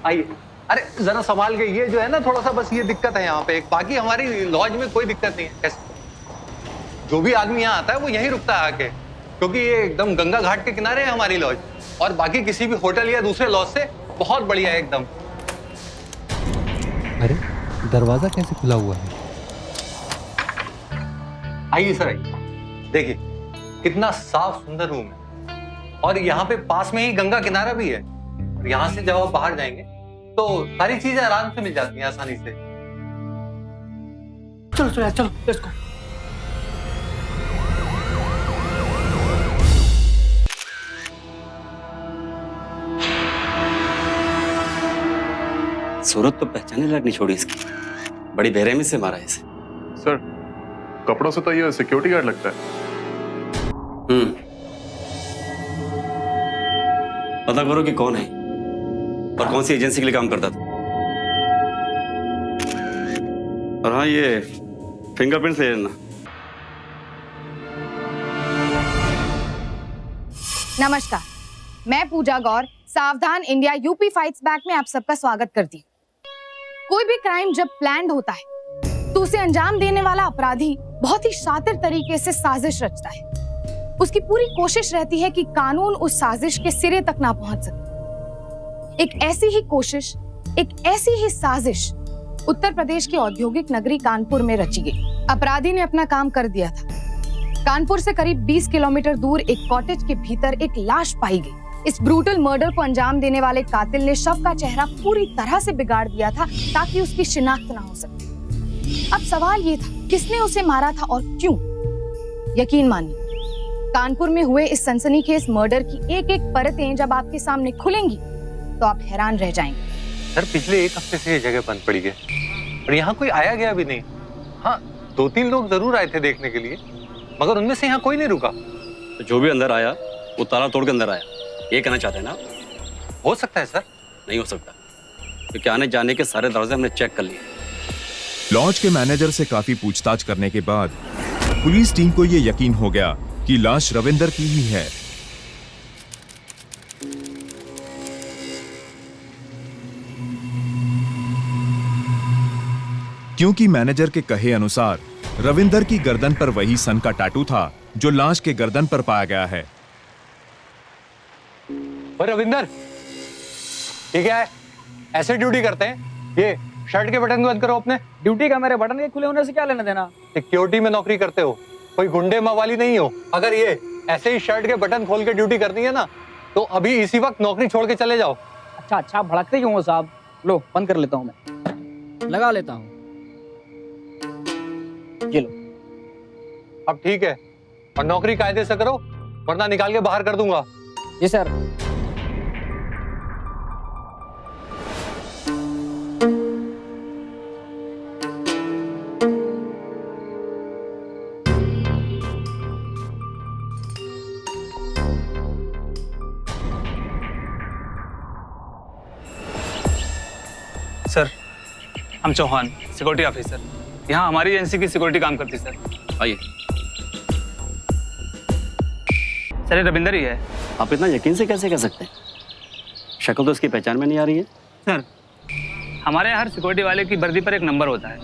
आइए। अरे जरा संभाल के, ये जो है ना थोड़ा सा बस ये दिक्कत है यहाँ पे, बाकी हमारी लॉज में कोई दिक्कत नहीं है। जो भी आदमी यहाँ आता है वो यहीं रुकता है आके, क्योंकि ये एकदम गंगा घाट के किनारे है हमारी लॉज, और बाकी किसी भी होटल या दूसरे लॉज से बहुत बढ़िया है एकदम। अरे दरवाजा कैसे खुला हुआ है? आइए सर, आइए। देखिए कितना साफ सुंदर रूम है, और यहाँ पे पास में ही गंगा किनारा भी है, और यहाँ से जब आप बाहर जाएंगे तो सारी चीजें आराम से मिल जाती हैं आसानी से। चलो चलो चलो, लेट्स गो। सूरत तो पहचाने लायक नहीं छोड़ी इसकी, बड़ी बेरहमी से मारा है इसे। सर कपड़ों से तो ये सिक्योरिटी गार्ड लगता है। पता करो कि कौन है और कौन सी एजेंसी के लिए काम करता था। और हाँ, ये फिंगरप्रिंट्स ले लेना। नमस्कार, मैं पूजा गौर सावधान इंडिया यूपी फाइट्स बैक में आप सबका स्वागत करती हूँ। कोई भी क्राइम जब प्लान्ड होता है तो उसे अंजाम देने वाला अपराधी बहुत ही शातिर तरीके से साजिश रचता है। उसकी पूरी कोशिश रहती है कि कानून उस साजिश के सिरे तक ना पहुंच सके। एक ऐसी ही कोशिश, एक ऐसी ही साजिश उत्तर प्रदेश की औद्योगिक नगरी कानपुर में रची गई। अपराधी ने अपना काम कर दिया था। कानपुर से करीब 20 किलोमीटर दूर एक कॉटेज के भीतर एक लाश पाई गई। इस ब्रूटल मर्डर को अंजाम देने वाले कातिल ने शव का चेहरा पूरी तरह से बिगाड़ दिया था ताकि उसकी शिनाख्त ना हो सके। अब सवाल ये था, किसने उसे मारा था और क्यों? यकीन मानिए, कानपुर में हुए इस सनसनीखेज मर्डर की एक एक परतें जब आपके सामने खुलेंगी तो आप हैरान रह जाएंगे। सर पिछले एक हफ्ते से ये जगह बंद पड़ी है और यहाँ कोई आया गया भी नहीं। हाँ, 2-3 लोग जरूर आए थे देखने के लिए, मगर उनमें से यहाँ कोई नहीं रुका। तो जो भी अंदर आया वो ताला तोड़ के अंदर आया, ये कहना चाहते हैं ना? हो सकता है सर। नहीं हो सकता, क्योंकि आने जाने के सारे दरवाजे हमने चेक कर लिए। लॉज के मैनेजर से काफी पूछताछ करने के बाद पुलिस टीम को यह यकीन हो गया कि लाश रविंदर की ही है। क्योंकि मैनेजर के कहे अनुसार रविंदर की गर्दन पर वही सन का टैटू था जो लाश के गर्दन पर पाया गया है। और रविंदर, ठीक है, ऐसे ड्यूटी करते हैं? ये शर्ट के बटन बंद करो अपने। ड्यूटी का मेरे बटन के खुले होने से क्या लेना देना? सिक्योरिटी में नौकरी करते हो, कोई गुंडे मवाली नहीं हो। अगर ये ऐसे ही शर्ट के बटन खोल के ड्यूटी करनी है ना तो अभी इसी वक्त नौकरी छोड़ के चले जाओ। अच्छा अच्छा, भड़कते क्यों हो साहब? लो बंद कर लेता हूँ, मैं लगा लेता हूँ। ये लो। अब ठीक है, और नौकरी कायदे से करो वरना निकाल के बाहर कर दूंगा। जी सर। सर, हम चौहान, सिक्योरिटी ऑफिसर, यहाँ हमारी एजेंसी की सिक्योरिटी काम करती है सर। आइए। सर ये रविंदर ही है। आप इतना यकीन से कैसे कह सकते हैं? शक्ल तो इसकी पहचान में नहीं आ रही है। सर हमारे यहाँ हर सिक्योरिटी वाले की वर्दी पर एक नंबर होता है।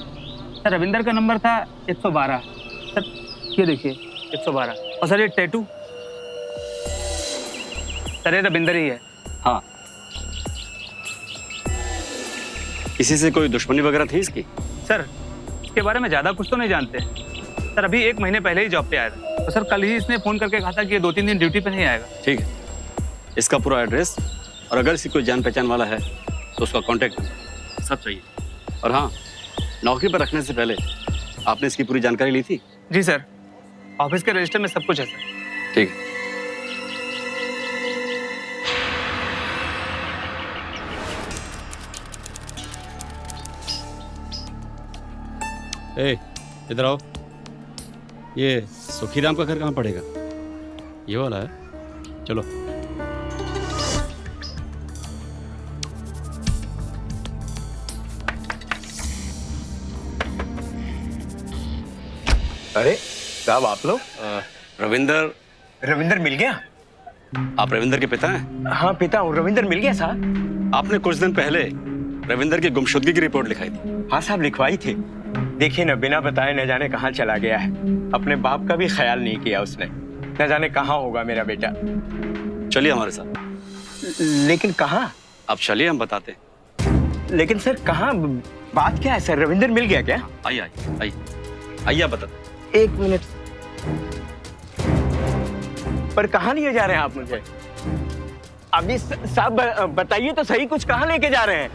सर रविंदर का नंबर था 112। सर ये देखिए 112। और सर ये टैटू, सर ये रविंदर ही है। हाँ, किसी से कोई दुश्मनी वगैरह थी इसकी? सर इसके बारे में ज़्यादा कुछ तो नहीं जानते। सर अभी 1 महीने पहले ही जॉब पे आया था, तो सर कल ही इसने फ़ोन करके कहा था कि ये 2-3 दिन ड्यूटी पे नहीं आएगा। ठीक है, इसका पूरा एड्रेस और अगर इसकी कोई जान पहचान वाला है तो उसका कॉन्टैक्ट सब चाहिए। और हाँ, नौकरी पर रखने से पहले आपने इसकी पूरी जानकारी ली थी? जी सर, ऑफिस के रजिस्टर में सब कुछ है सर। ठीक है। इधर आओ। ये सुखीराम का घर कहाँ पड़ेगा? ये वाला है, चलो। अरे साहब आप लोग? रविंदर। रविंदर मिल गया? आप रविंदर के पिता हैं? हाँ पिता हूँ। रविंदर मिल गया साहब? आपने कुछ दिन पहले रविंदर की गुमशुदगी की रिपोर्ट लिखाई थी। हाँ साहब लिखवाई थी। देखिए न, बिना बताए न जाने कहाँ चला गया है। अपने बाप का भी ख्याल नहीं किया उसने। न जाने कहाँ होगा मेरा बेटा। चलिए हमारे साथ। लेकिन कहाँ? आप चलिए, हम बताते हैं। लेकिन सर कहाँ? बात क्या है सर? रविंदर मिल गया क्या? आइए आइए आइए आइए, आप बताते। एक मिनट। पर कहाँ लिए जा रहे हैं आप मुझे? अभी साहब बताइए तो सही, कुछ कहाँ लेके जा रहे हैं?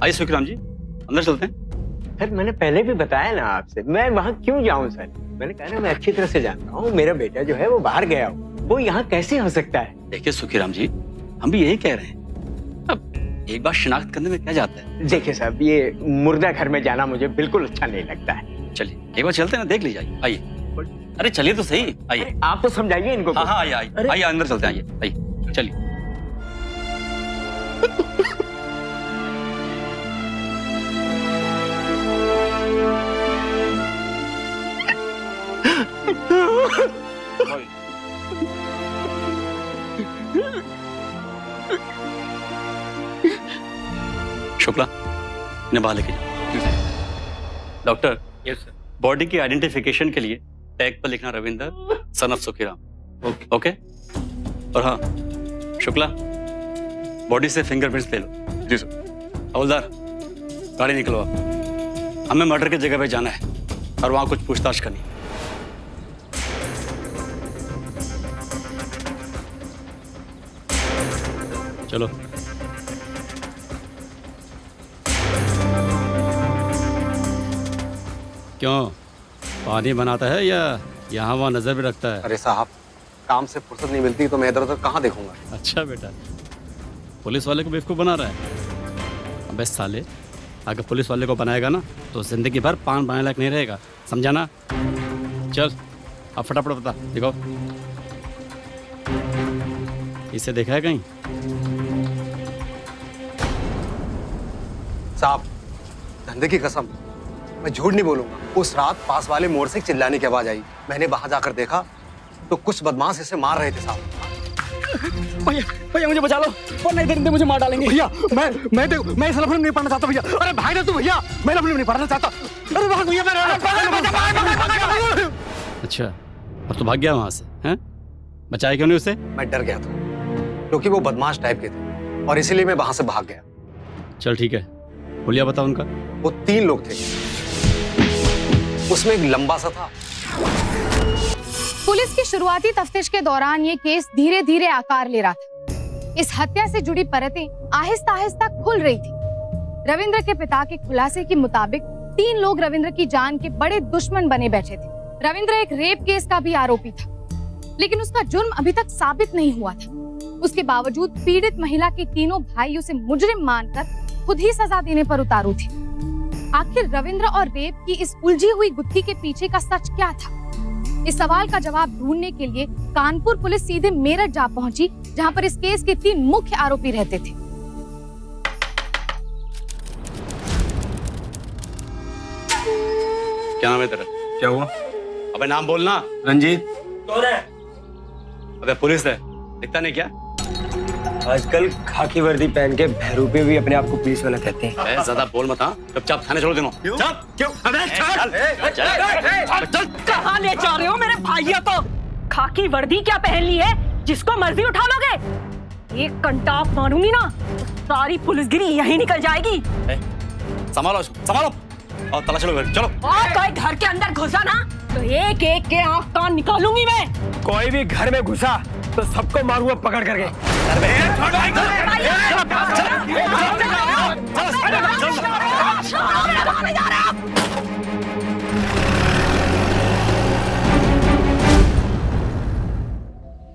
आइए सुखराम जी, अंदर चलते हैं। सर मैंने पहले भी बताया ना आपसे, मैं वहाँ क्यों जाऊँ सर? मैंने कहा ना मैं अच्छी तरह से जानता हूँ। मेरा बेटा जो है वो बाहर गया हो, वो यहाँ कैसे हो सकता है? देखिए सुखीराम जी, हम भी यही कह रहे हैं। अब एक बार शिनाख्त करने में क्या जाता है? देखिए साहब, ये मुर्दा घर में जाना मुझे बिल्कुल अच्छा नहीं लगता है। चलिए एक बार चलते हैं ना, देख लीजिए। आइए। अरे चलिए तो सही, आइए। आप तो समझाइए इनको। हाँ हाँ, आइए आइए आइए, अंदर चलते हैं। आइए आइए, चलिए। शुक्ला, इन्हें बाहर लेके जाओ। Doctor, yes sir. बॉडी की आइडेंटिफिकेशन के लिए टैग पर लिखना Ravinder son of Sukhiram. Okay. और हाँ शुक्ला, बॉडी से फिंगरप्रिंट्स ले लो। जी सर। हवलदार, गाड़ी निकलो आप। हमें मर्डर की जगह पे जाना है और वहां कुछ पूछताछ करनी है। चलो। क्यों, पानी बनाता है या यहाँ वहाँ नजर भी रखता है? अरे साहब, काम से फुर्सत नहीं मिलती तो मैं इधर उधर कहाँ देखूंगा। अच्छा बेटा, पुलिस वाले को बेवकूफ़ बना रहा है। अबे साले, अगर पुलिस वाले को बनाएगा ना तो जिंदगी भर पान बनाने लायक नहीं रहेगा, समझा ना? चल अब फटाफट बता, देखो इसे देखा है कहीं? साहब, धंधे की कसम, मैं झूठ नहीं बोलूंगा। उस रात पास वाले मोड़ से चिल्लाने की आवाज आई। मैंने वहां जाकर देखा तो कुछ बदमाश इसे मार रहे थे साहब। भैया भैया मुझे बचा लो, और नहीं देंगे मुझे मार डालेंगे। भैया मैं इस लफड़े में नहीं पढ़ना चाहता भैया। अरे भाई ना तू भैया, मैं लफड़े में नहीं पढ़ना चाहता। अरे भाग भैया, अच्छा, और तो भाग गया वहां से? हैं? बचाया क्यों नहीं उसे? मैं डर गया था क्योंकि वो बदमाश टाइप के थे और इसीलिए मैं वहां से भाग गया। चल ठीक है, हुलिया बता उनका। वो 3 लोग थे, उसमें एक लंबा सा था। पुलिस की शुरुआती तफ्तीश के दौरान ये केस धीरे धीरे आकार ले रहा था। इस हत्या से जुड़ी परतें आहिस्ता आहिस्ता खुल रही थी। रविंद्र के पिता के खुलासे के मुताबिक 3 लोग रविंद्र की जान के बड़े दुश्मन बने बैठे थे। रविंद्र एक रेप केस का भी आरोपी था, लेकिन उसका जुर्म अभी तक साबित नहीं हुआ था। उसके बावजूद पीड़ित महिला के तीनों भाई उसे मुजरिम मानकर खुद ही सजा देने पर उतारू थे। आखिर रविंद्र और रेप की इस उलझी हुई गुत्थी के पीछे का सच क्या था? इस सवाल का जवाब ढूंढने के लिए कानपुर पुलिस सीधे मेरठ जा पहुंची, जहां पर इस केस के 3 मुख्य आरोपी रहते थे। क्या नाम है तेरा? क्या हुआ? अबे नाम बोलना। रंजीत। अबे पुलिस है, दिखता नहीं क्या? आजकल खाकी वर्दी पहन के बहरूपे भी अपने आप को पुलिस वाला कहते हैं। ज्यादा बोल मत। हाँ, चुपचाप थाने छोड़ देना। क्यों? अबे चल। कहाँ ले जा रहे हो मेरे भाइयों को? खाकी वर्दी क्या पहन ली है, जिसको मर्जी उठा लोगे? एक कंटाप मारूंगी ना तो सारी पुलिसगिरी यहीं निकल जाएगी। संभालो संभालो, और तला चलो घर, चलो। और कोई घर के अंदर घुसा ना तो एक एक के आँख कान निकालूंगी मैं। कोई भी घर में घुसा तो सबको मारूंगा पकड़ करके।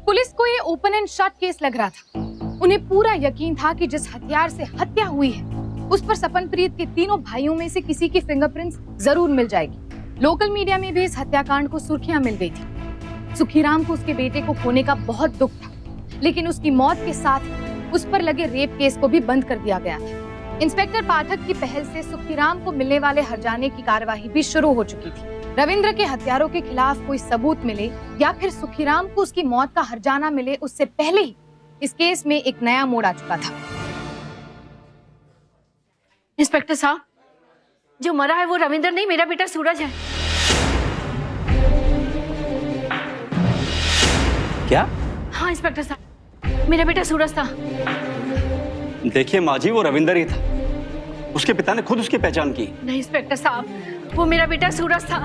पुलिस को ये ओपन एंड शट केस लग रहा था। उन्हें पूरा यकीन था कि जिस हथियार से हत्या हुई है उस पर सपनप्रीत के तीनों भाइयों में से किसी की फिंगरप्रिंट्स जरूर मिल जाएगी। लोकल मीडिया में भी इस हत्याकांड को सुर्खियां मिल गई थी। सुखीराम को उसके बेटे को खोने का बहुत दुख था, लेकिन उसकी मौत के साथ उस पर लगे रेप केस को भी बंद कर दिया गया था। इंस्पेक्टर पाठक की पहल से सुखीराम को मिलने वाले हर्जाने की कार्यवाही भी शुरू हो चुकी थी। रविंद्र के हत्यारों के खिलाफ कोई सबूत मिले या फिर सुखीराम को उसकी मौत का हर्जाना मिले, उससे पहले ही इस केस में एक नया मोड़ आ चुका था। इंस्पेक्टर साहब, जो मरा है वो रविंद्र नहीं, मेरा बेटा सूरज है। क्या? हाँ इंस्पेक्टर साहब, मेरा बेटा सूरज था। देखिए माँ जी, वो रविंदर ही था। उसके पिता ने खुद उसकी पहचान की। नहीं इंस्पेक्टर साहब, वो मेरा बेटा सूरज था।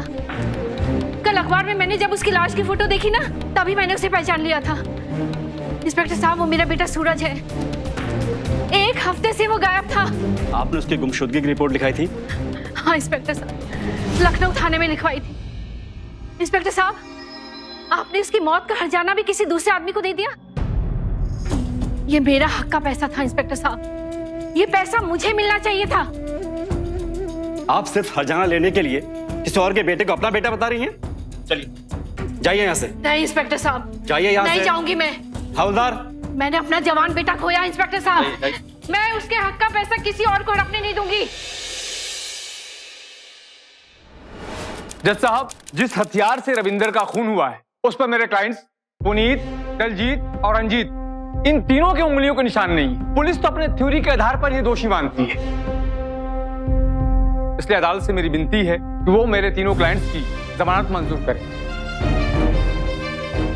कल अखबार में मैंने जब उसकी लाश की फोटो देखी ना, तभी मैंने उसे पहचान लिया था। इंस्पेक्टर साहब, वो मेरा बेटा सूरज है। 1 हफ्ते से वो गायब था। आपने उसकी गुमशुदगी की रिपोर्ट लिखाई थी? हाँ इंस्पेक्टर साहब, लखनऊ थाने में लिखवाई थी। इंस्पेक्टर साहब, आपने उसकी मौत का हर्जाना भी किसी दूसरे आदमी को दे दिया। ये मेरा हक का पैसा था इंस्पेक्टर साहब, ये पैसा मुझे मिलना चाहिए था। आप सिर्फ हर्जाना लेने के लिए किसी और के बेटे को अपना बेटा बता रही हैं? चलिए जाइए यहाँ से। नहीं इंस्पेक्टर साहब, जाइए यहाँ से। नहीं जाऊंगी मैं। हवलदार, मैंने अपना जवान बेटा खोया इंस्पेक्टर साहब। मैं उसके हक का पैसा किसी और को हड़पने नहीं दूंगी। जज साहब, जिस हथियार से रविंदर का खून हुआ है उस पर मेरे क्लाइंट्स पुनीत, दलजीत और रंजीत, इन तीनों के उंगलियों के निशान नहीं है। पुलिस तो अपने थ्योरी के आधार पर ही दोषी मानती है, इसलिए अदालत से मेरी विनती है कि वो मेरे तीनों क्लाइंट्स की जमानत मंजूर करें।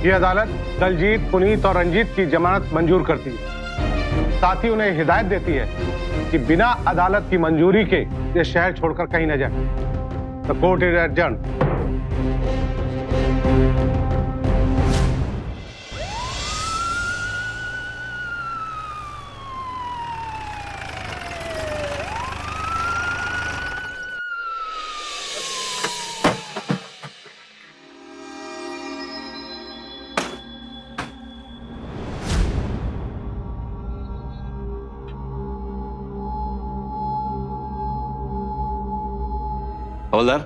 ये अदालत दलजीत, पुनीत और रंजीत की जमानत मंजूर करती है। साथ ही उन्हें हिदायत देती है कि बिना अदालत की मंजूरी के ये शहर छोड़कर कहीं न जाए। The court is adjourned. हवलदार,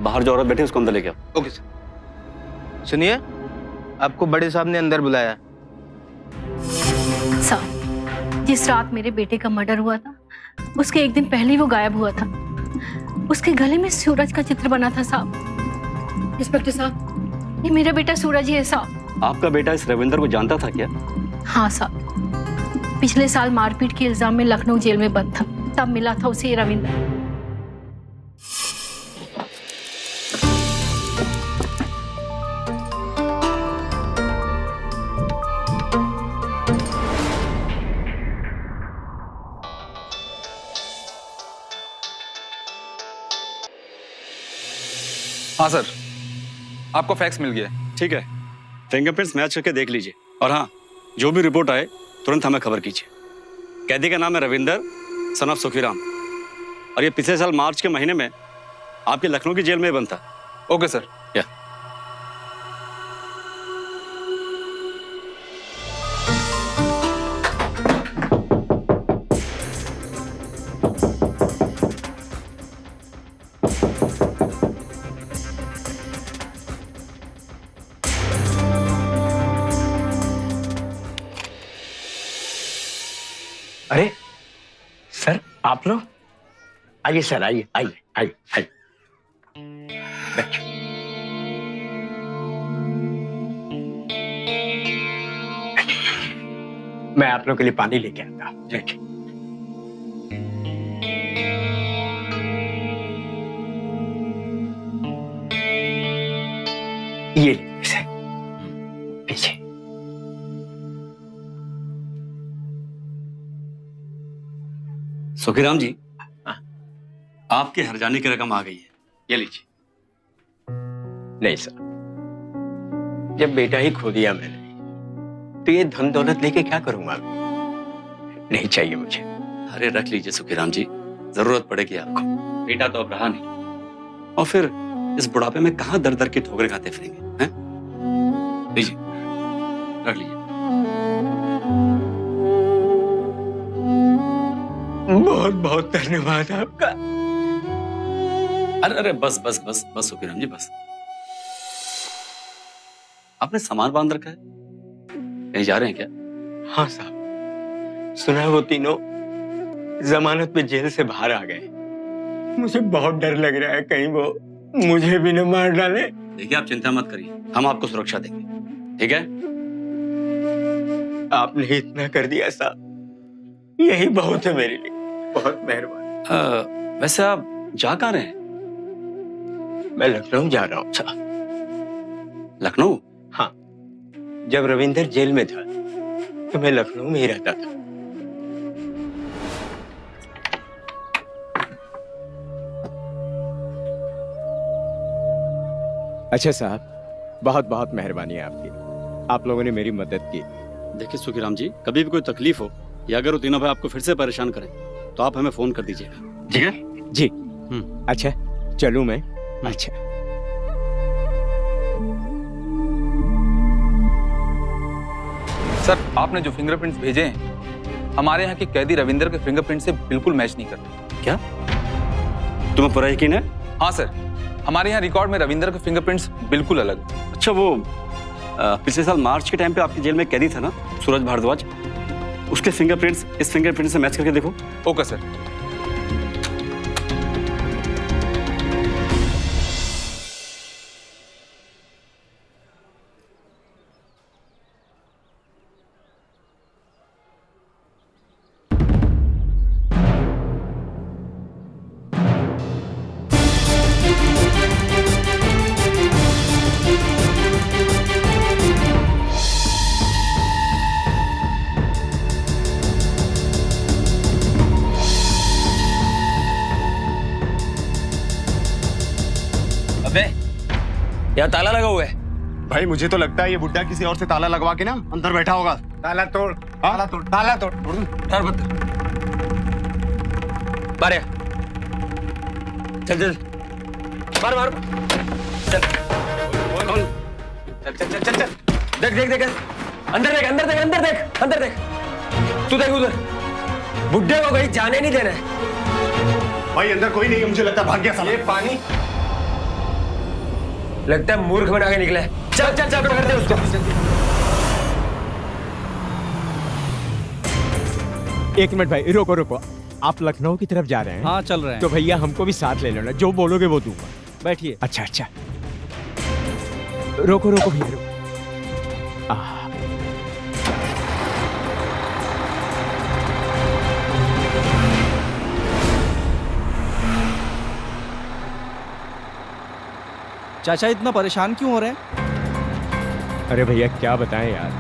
बाहर जो औरत बैठी उसको अंदर लेके आओ। Okay sir. सुनिए, आपको बड़े साहब ने अंदर बुलाया। साहब, जिस रात मेरे बेटे का मर्डर हुआ था, उसके 1 दिन पहले ही वो गायब हुआ था। उसके गले में सूरज का चित्र बना था साहब। इंस्पेक्टर साहब, ये मेरा बेटा सूरज ही है साहब। आपका बेटा इस रविंदर को जानता था क्या? हाँ साहब, पिछले साल मारपीट के इल्जाम में लखनऊ जेल में बंद था, तब मिला था उसे ये रविंदर। हाँ सर, आपको फैक्स मिल गया। ठीक है, फिंगरप्रिंट्स मैच करके देख लीजिए, और हाँ, जो भी रिपोर्ट आए तुरंत हमें खबर कीजिए। कैदी का नाम है रविंदर, सन ऑफ सुखीराम, और ये पिछले साल मार्च के महीने में आपके लखनऊ की जेल में बंद था। Okay sir. या अरे सर, आप लोग आइए सर, आइए आइए आइए आइए, बैठिए। मैं आप लोगों के लिए पानी लेके आता हूं। बैठिए। ये सर, पीछे। सुखीराम जी, आपके हर्जाने की रकम आ गई है, ये लीजिए। नहीं सर, जब बेटा ही खो दिया मैंने, तो ये धन दौलत लेके क्या करूंगा? नहीं चाहिए मुझे। अरे रख लीजिए सुखीराम जी, जरूरत पड़ेगी आपको। बेटा तो अब रहा नहीं, और फिर इस बुढ़ापे में कहां दर दर की ठोकरें खाते फिरेंगे, हैं? लीजिए, रख लीजिए। बहुत बहुत धन्यवाद आपका। अरे अरे बस बस बस बस सुखीराम जी, बस। आपने सामान बांध रखा है, कहीं जा रहे हैं क्या? हाँ साहब, सुना है वो तीनों जमानत पे जेल से बाहर आ गए। मुझे बहुत डर लग रहा है कहीं वो मुझे भी न मार डाले। देखिए आप चिंता मत करिए, हम आपको सुरक्षा देंगे, ठीक है? आपने इतना कर दिया साहब, यही बहुत है मेरे लिए। बहुत मेहरबानी। वैसे आप जा कहाँ रहे हैं? मैं लखनऊ जा रहा हूँ। अच्छा, लखनऊ? हाँ, जब रविंदर जेल में था तो मैं लखनऊ में ही रहता था। अच्छा साहब, बहुत बहुत मेहरबानी है आपकी, आप लोगों ने मेरी मदद की। देखिए सुखीराम जी, कभी भी कोई तकलीफ हो या अगर वो तीनों भाई आपको फिर से परेशान करें तो आप हमें फोन कर दीजिएगा, ठीक है? जी। अच्छा चलूं मैं? अच्छा। सर, आपने जो फिंगरप्रिंट्स भेजे हैं हमारे यहाँ के कैदी रविंदर के फिंगरप्रिंट से बिल्कुल मैच नहीं करते। क्या तुम्हें पूरा यकीन है? हाँ सर, हमारे यहाँ रिकॉर्ड में रविंदर के फिंगरप्रिंट्स बिल्कुल अलग है। अच्छा, वो पिछले साल मार्च के टाइम पे आपकी जेल में कैदी था ना, सूरज भारद्वाज, उसके फिंगरप्रिंट्स इस फिंगरप्रिंट से मैच करके देखो। Okay sir. अबे, यहाँ ताला लगा हुआ है। भाई मुझे तो लगता है ये बुड्ढा किसी और से ताला लगवा के ना अंदर बैठा होगा। ताला तोड़, ताला तोड़, ताला तोड़। मार या। चल चल मार मार चल। कौन? चल चल चल चल चल। देख देख देख अंदर देख अंदर देख अंदर देख अंदर देख। तू देख उधर, बुड्ढे को कहीं जाने नहीं देना है। भाई अंदर कोई नहीं, मुझे लगता भाग गया साला। ये पानी लगता है मूर्ख बना के निकला है। चल चल चल पकड़ दे उसको। एक मिनट भाई, रोको रोको, आप लखनऊ की तरफ जा रहे हैं? हाँ चल रहे हैं। तो भैया हमको भी साथ ले लेना, जो बोलोगे वो दूंगा। बैठिए। अच्छा अच्छा, रोको रोको भैया रोको। चाचा इतना परेशान क्यों हो रहे हैं? अरे भैया क्या बताएं यार,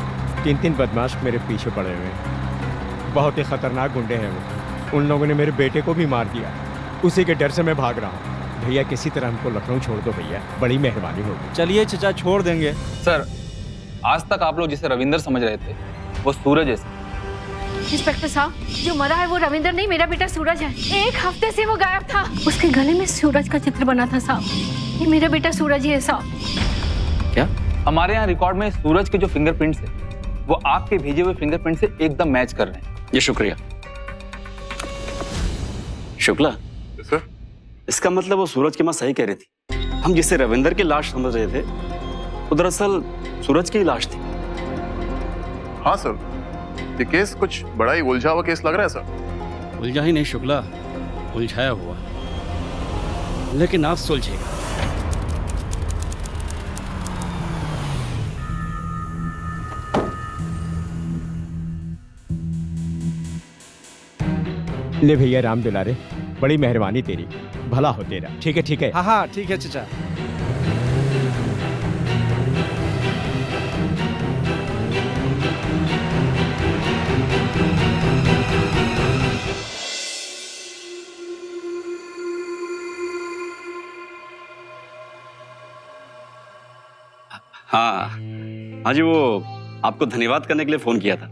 3 बदमाश मेरे पीछे पड़े हुए हैं, बहुत ही खतरनाक गुंडे हैं वो। उन लोगों ने मेरे बेटे को भी मार दिया, उसी के डर से मैं भाग रहा हूँ। भैया किसी तरह हमको लखनऊ छोड़ दो भैया, बड़ी मेहरबानी होगी। चलिए चाचा, छोड़ देंगे। सर, आज तक आप लोग जिसे रविंदर समझ रहे थे वो सूरज है। इंस्पेक्टर साहब, जो मरा है वो रविंदर नहीं, मेरा बेटा सूरज है। 1 हफ्ते से वो गायब था। उसके गले में सूरज का चित्र बना था साहब। ये मेरा बेटा सूरज ही है साहब। क्या? हमारे यहाँ रिकॉर्ड में सूरज के जो फिंगरप्रिंट्स है वो आपके भेजे हुए फिंगरप्रिंट से एकदम मैच कर रहे हैं। ये शुक्रिया। शुक्ला सर, इसका मतलब वो सूरज की माँ सही कह रही थी। हम जिसे रविंदर की लाश समझ रहे थे वो दरअसल सूरज की लाश थी। हाँ सर, ये केस कुछ बड़ा ही उलझा हुआ केस लग रहा है सर। उलझा ही नहीं शुक्ला, उलझाया हुआ, लेकिन आप सुलझेगा। ले भैया राम दुलारे, बड़ी मेहरबानी तेरी, भला हो तेरा। ठीक है ठीक है। हाँ हाँ ठीक है चाचा। हाँ हाँ जी, वो आपको धन्यवाद करने के लिए फोन किया था।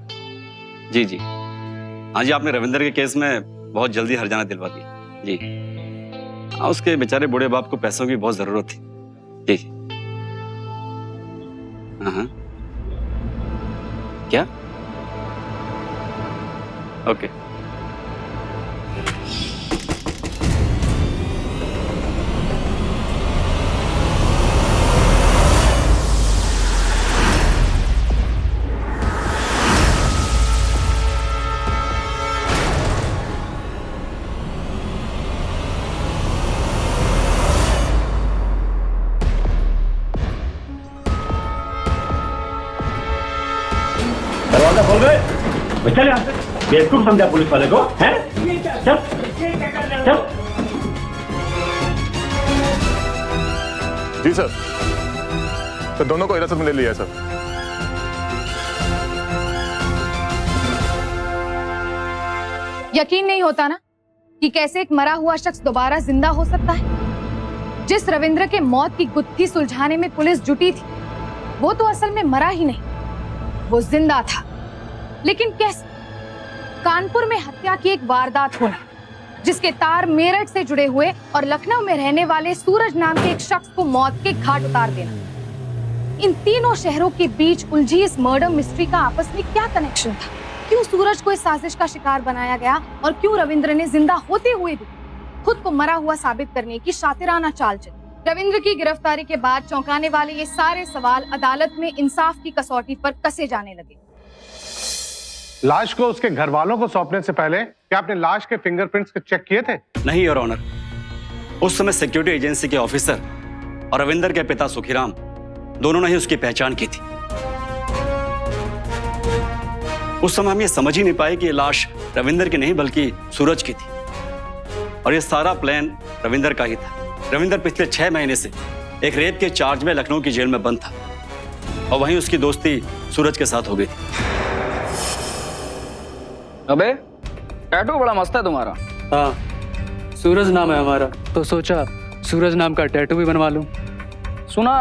जी जी हाँ जी, आपने रविंदर के केस में बहुत जल्दी हर्जाना दिलवा दिया जी। हाँ, उसके बेचारे बूढ़े बाप को पैसों की बहुत जरूरत थी। जी जी हाँ। क्या? ओके। दरवाजा खोल गए। चल यहाँ से, बेवकूफ समझा पुलिस वाले को, हैं? चल चल। जी सर, तो दोनों को हिरासत में ले लिया है सर। यकीन नहीं होता ना कि कैसे एक मरा हुआ शख्स दोबारा जिंदा हो सकता है। जिस रविंद्र के मौत की गुत्थी सुलझाने में पुलिस जुटी थी, वो तो असल में मरा ही नहीं, वो जिंदा था। लेकिन कैसे? कानपुर में हत्या की एक वारदात होना, जिसके तार मेरठ से जुड़े हुए और लखनऊ में रहने वाले सूरज नाम के एक शख्स को मौत के घाट उतार देना। इन तीनों शहरों के बीच उलझी इस मर्डर मिस्ट्री का आपस में क्या कनेक्शन था? क्यों सूरज को इस साजिश का शिकार बनाया गया और क्यों रविंद्र ने जिंदा होते हुए भी खुद को मरा हुआ साबित करने की शातिराना चाल चली? रविंद्र की गिरफ्तारी के बाद चौंकाने वाले ये सारे सवाल अदालत में इंसाफ की कसौटी पर कसे जाने लगे। लाश को उसके घर वालों को सौंपने से पहले क्या आपने लाश के फिंगरप्रिंट्स को चेक किए थे? नहीं योर ऑनर, उस समय सिक्योरिटी एजेंसी के ऑफिसर और रविंदर के पिता सुखीराम दोनों ने ही उसकी पहचान की थी। उस समय हम ये समझ ही नहीं पाए कि ये लाश रविंदर की नहीं बल्कि सूरज की थी, और ये सारा प्लान रविंदर का ही था। रविंदर पिछले 6 महीने से एक रेप के चार्ज में लखनऊ की जेल में बंद था, और वहीं उसकी दोस्ती सूरज के साथ हो गई थी। अबे टैटू बड़ा मस्त है तुम्हारा। हाँ, सूरज नाम है हमारा, तो सोचा सूरज नाम का टैटू भी बनवा लूं। सुना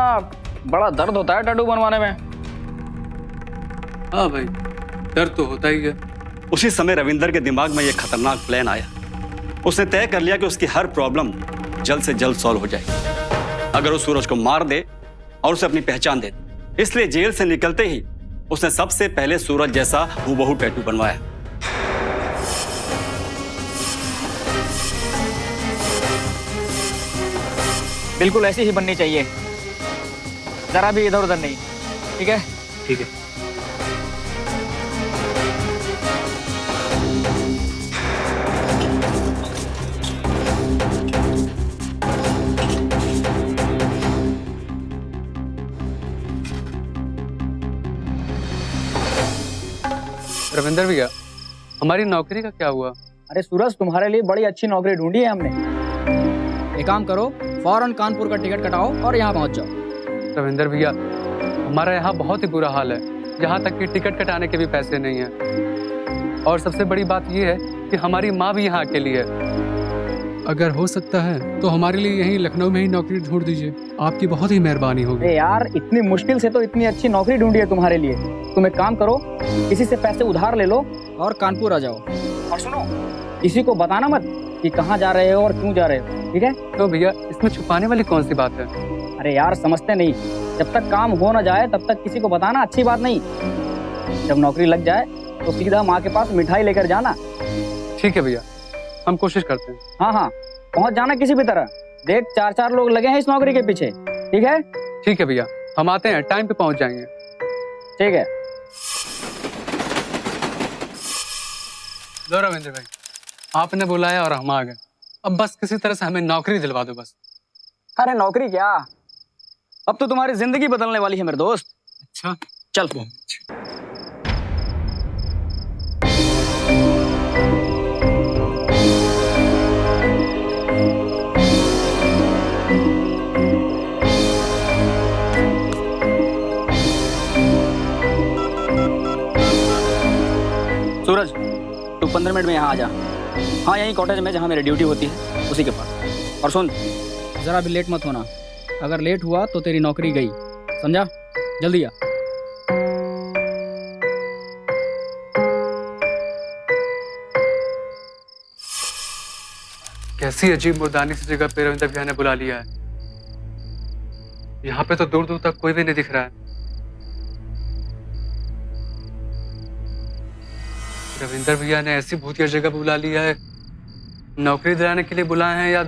बड़ा दर्द होता है टैटू बनवाने में। हाँ भाई, डर तो होता ही है। उसी समय रविंदर के दिमाग में यह खतरनाक प्लान आया। उसने तय कर लिया कि उसकी हर प्रॉब्लम जल्द से जल्द सॉल्व हो जाए अगर वो सूरज को मार दे और उसे अपनी पहचान दे। इसलिए जेल से निकलते ही उसने सबसे पहले सूरज जैसा हूबहू टैटू बनवाया। बिल्कुल ऐसी ही बननी चाहिए, जरा भी इधर उधर नहीं। ठीक है? ठीक है। रविंदर भैया, हमारी नौकरी का क्या हुआ? अरे सूरज, तुम्हारे लिए बड़ी अच्छी नौकरी ढूंढी है हमने। एक काम करो, फौरन कानपुर का टिकट कटाओ और यहाँ पहुँच जाओ। रविंदर भैया, हमारा यहाँ बहुत ही बुरा हाल है, यहाँ तक कि टिकट कटाने के भी पैसे नहीं हैं। और सबसे बड़ी बात यह है कि हमारी माँ भी यहाँ अकेली है। अगर हो सकता है तो हमारे लिए यहीं लखनऊ में ही नौकरी ढूंढ दीजिए, आपकी बहुत ही मेहरबानी होगी। अरे यार, इतनी मुश्किल से तो इतनी अच्छी नौकरी ढूंढी है तुम्हारे लिए। तुम एक काम करो, किसी से पैसे उधार ले लो और कानपुर आ जाओ। और सुनो, किसी को बताना मत कि कहाँ जा रहे हो और क्यों जा रहे हो, ठीक है? तो भैया, इसमें छुपाने वाली कौन सी बात है? अरे यार, समझते नहीं, जब तक काम हो ना जाए तब तक किसी को बताना अच्छी बात नहीं। जब नौकरी लग जाए तो सीधा माँ के पास मिठाई लेकर जाना। ठीक है भैया, हम कोशिश करते हैं। हाँ हाँ, पहुँच जाना किसी भी तरह। देख, 4-4 लोग लगे हैं इस नौकरी के पीछे। ठीक है? ठीक है भैया, हम आते हैं, टाइम पे पहुँच जाएंगे। ठीक है। लो रविंद्र भाई, आपने बुलाया और हम आ गए। अब बस किसी तरह से हमें नौकरी दिलवा दो बस। अरे नौकरी क्या, अब तो तुम्हारी जिंदगी बदलने वाली है मेरे दोस्त। अच्छा, चल। सूरज, तू 15 मिनट में यहाँ आ जा। हाँ, यहीं कॉटेज में जहाँ मेरी ड्यूटी होती है, उसी के पास। और सुन, जरा भी लेट मत होना। अगर लेट हुआ तो तेरी नौकरी गई, समझा? जल्दी आ। कैसी अजीब मुर्दानी सी जगह पे रविंदर भैया ने बुला लिया है। यहाँ पे तो दूर दूर तक कोई भी नहीं दिख रहा है। रविंदर भैया ने ऐसी भूतिया जगह बुला लिया है, नौकरी दिलाने के लिए बुलाए हैं या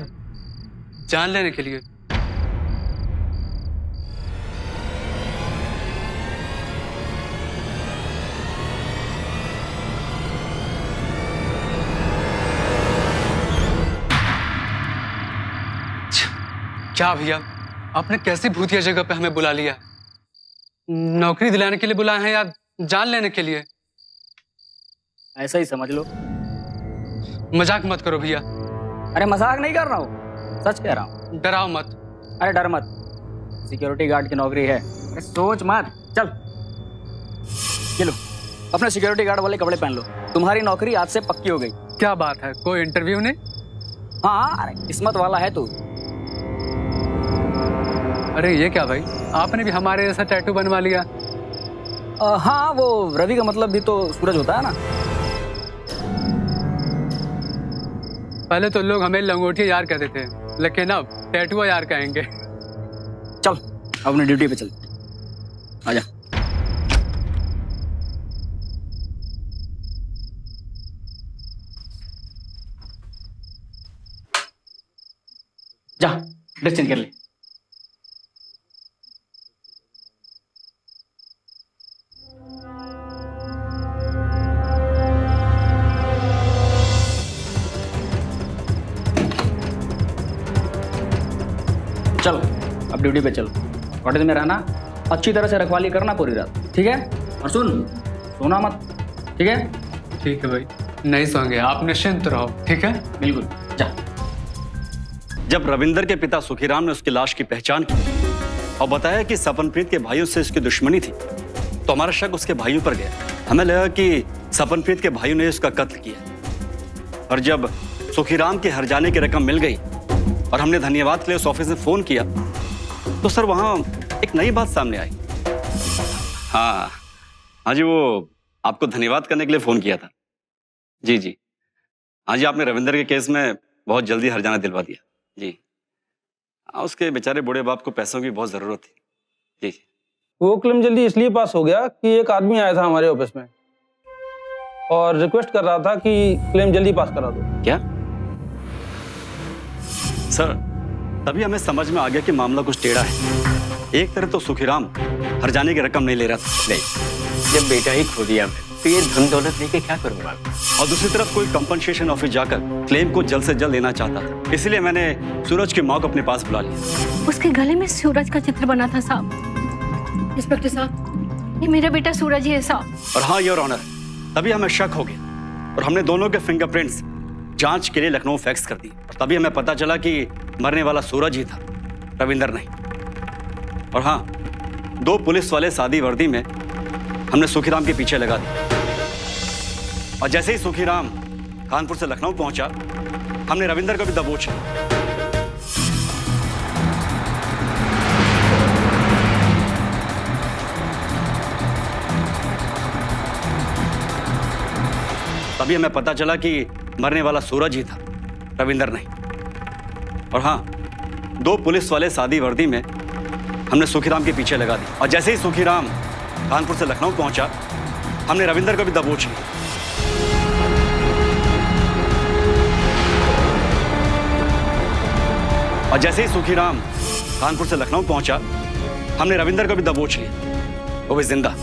जान लेने के लिए? क्या भैया, आपने कैसी भूतिया जगह पे हमें बुला लिया? नौकरी दिलाने के लिए बुलाए हैं या जान लेने के लिए? ऐसा ही समझ लो। मजाक मत करो भैया। अरे मजाक नहीं कर रहा हूँ, सच कह रहा हूँ। डराओ मत। अरे डर मत, सिक्योरिटी गार्ड की नौकरी है। अरे सोच मत, चल ये लो अपने सिक्योरिटी गार्ड वाले कपड़े पहन लो, तुम्हारी नौकरी आज से पक्की हो गई। क्या बात है, कोई इंटरव्यू नहीं? हाँ अरे किस्मत वाला है तू। अरे ये क्या भाई, आपने भी हमारे जैसा टैटू बनवा लिया? हाँ वो रवि का मतलब भी तो सूरज होता है ना। पहले तो लोग हमें लंगोटिया यार कहते थे, लेकिन अब टैटुआ यार कहेंगे। चल अपनी ड्यूटी पे चल, आजा। जा ड्रेस चेंज कर ले। चलो अब ड्यूटी पे चलो, कॉटेज में रहना, अच्छी तरह से रखवाली करना पूरी रात, ठीक है? और सुन, सोना मत, ठीक है? ठीक है भाई, नहीं सोएंगे, आप निश्चिंत रहो, ठीक है? बिल्कुल, जा। जब रविंदर के पिता सुखीराम ने उसकी लाश की पहचान की और बताया कि सपनप्रीत के भाइयों से उसकी दुश्मनी थी, तो हमारा शक उसके भाइयों पर गया। हमें लगा कि सपनप्रीत के भाइयों ने उसका कत्ल किया। और जब सुखीराम के हर जाने की रकम मिल गई और हमने धन्यवाद के लिए उस ऑफिस में फोन किया, तो सर वहां एक नई बात सामने आई। हाँ जी, वो आपको धन्यवाद करने के लिए फोन किया था। जी जी, हाँ जी, आपने रविंदर के केस में बहुत जल्दी हर्जाना दिलवा दिया। जी हाँ, उसके बेचारे बूढ़े बाप को पैसों की बहुत जरूरत थी। जी जी। वो क्लेम जल्दी इसलिए पास हो गया कि एक आदमी आया था हमारे ऑफिस में और रिक्वेस्ट कर रहा था कि क्लेम जल्दी पास करा दो। क्या सर? तभी हमें समझ में आ गया कि मामला कुछ टेढ़ा है। एक तरह तो सुखीराम हर्जाने की रकम नहीं ले रहा था। नहीं, जब बेटा ही खो दिया तो ये धन दौलत लेके क्या करूंगा? और दूसरी तरफ कोई कंपनसेशन ऑफिस जाकर क्लेम को जल्द से जल्द लेना चाहता था। इसलिए मैंने सूरज की माँ को अपने पास बुला लिया। उसके गले में सूरज का चित्र बना था साहब। इंस्पेक्टर साहब, ये मेरा बेटा सूरज ही है साहब। और हाँ योर ऑनर, तभी हमें शक हो गया और हमने दोनों के फिंगरप्रिंट्स जांच के लिए लखनऊ फैक्स कर दी। और तभी हमें पता चला कि मरने वाला सूरज ही था, रविंदर नहीं। और हाँ, दो पुलिस वाले सादी वर्दी में हमने सुखीराम के पीछे लगा दिया। और जैसे ही सुखीराम कानपुर से लखनऊ पहुंचा, हमने रविंदर को भी दबोच लिया। तभी हमें पता चला कि मरने वाला सूरज ही था, रविंदर नहीं। और हाँ, दो पुलिस वाले सादी वर्दी में हमने सुखीराम के पीछे लगा दी। और जैसे ही सुखीराम कानपुर से लखनऊ पहुंचा, हमने रविंदर को भी दबोच लिया। और जैसे ही सुखीराम कानपुर से लखनऊ पहुंचा, हमने रविंदर को भी दबोच लिया, वो भी जिंदा।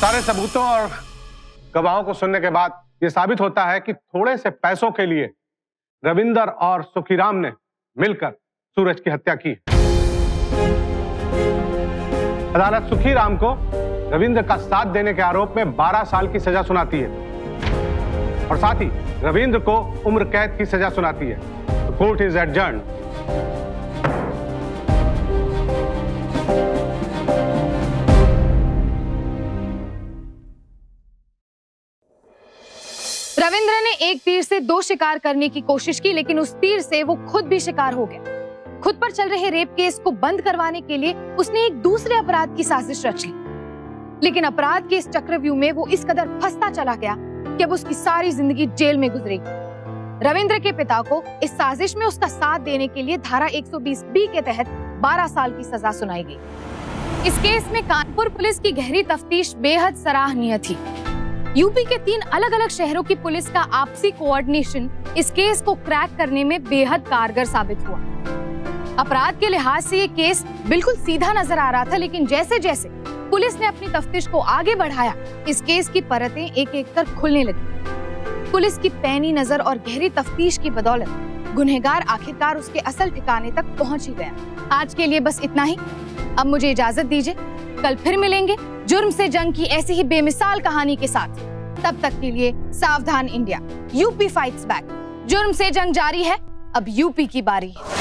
सारे सबूतों और गवाहों को सुनने के बाद यह साबित होता है कि थोड़े से पैसों के लिए रविंदर और सुखीराम ने मिलकर सूरज की हत्या की। अदालत सुखीराम को रविंद्र का साथ देने के आरोप में 12 साल की सजा सुनाती है और साथ ही रविंद्र को उम्र कैद की सजा सुनाती है। The court is adjourned. Ravindra ने एक तीर से दो शिकार करने की कोशिश की, लेकिन उस तीर से वो खुद भी शिकार हो गया। खुद पर चल रहे रेप केस को बंद करवाने के लिए उसने एक दूसरे अपराध की साजिश रच ली, लेकिन अपराध के इस चक्रव्यूह में वो इस कदर फंसता चला गया कि अब उसकी सारी जिंदगी जेल में गुजरेगी। रविंद्र के पिता को इस साजिश में उसका साथ देने के लिए धारा 120B के तहत 12 साल की सजा सुनाई गई। इस केस में कानपुर पुलिस की गहरी तफ्तीश बेहद सराहनीय थी। यूपी के 3 अलग अलग शहरों की पुलिस का आपसी कोऑर्डिनेशन इस केस को क्रैक करने में बेहद कारगर साबित हुआ। अपराध के लिहाज से ये केस बिल्कुल सीधा नजर आ रहा था, लेकिन जैसे जैसे पुलिस ने अपनी तफ्तीश को आगे बढ़ाया, इस केस की परतें एक एक कर खुलने लगी। पुलिस की पैनी नजर और गहरी तफ्तीश की बदौलत गुनहगार आखिरकार उसके असल ठिकाने तक पहुंच ही गया। आज के लिए बस इतना ही। अब मुझे इजाजत दीजिए। कल फिर मिलेंगे जुर्म से जंग की ऐसी ही बेमिसाल कहानी के साथ। तब तक के लिए सावधान इंडिया, यूपी फाइट्स बैक। जुर्म से जंग जारी है, अब यूपी की बारी है।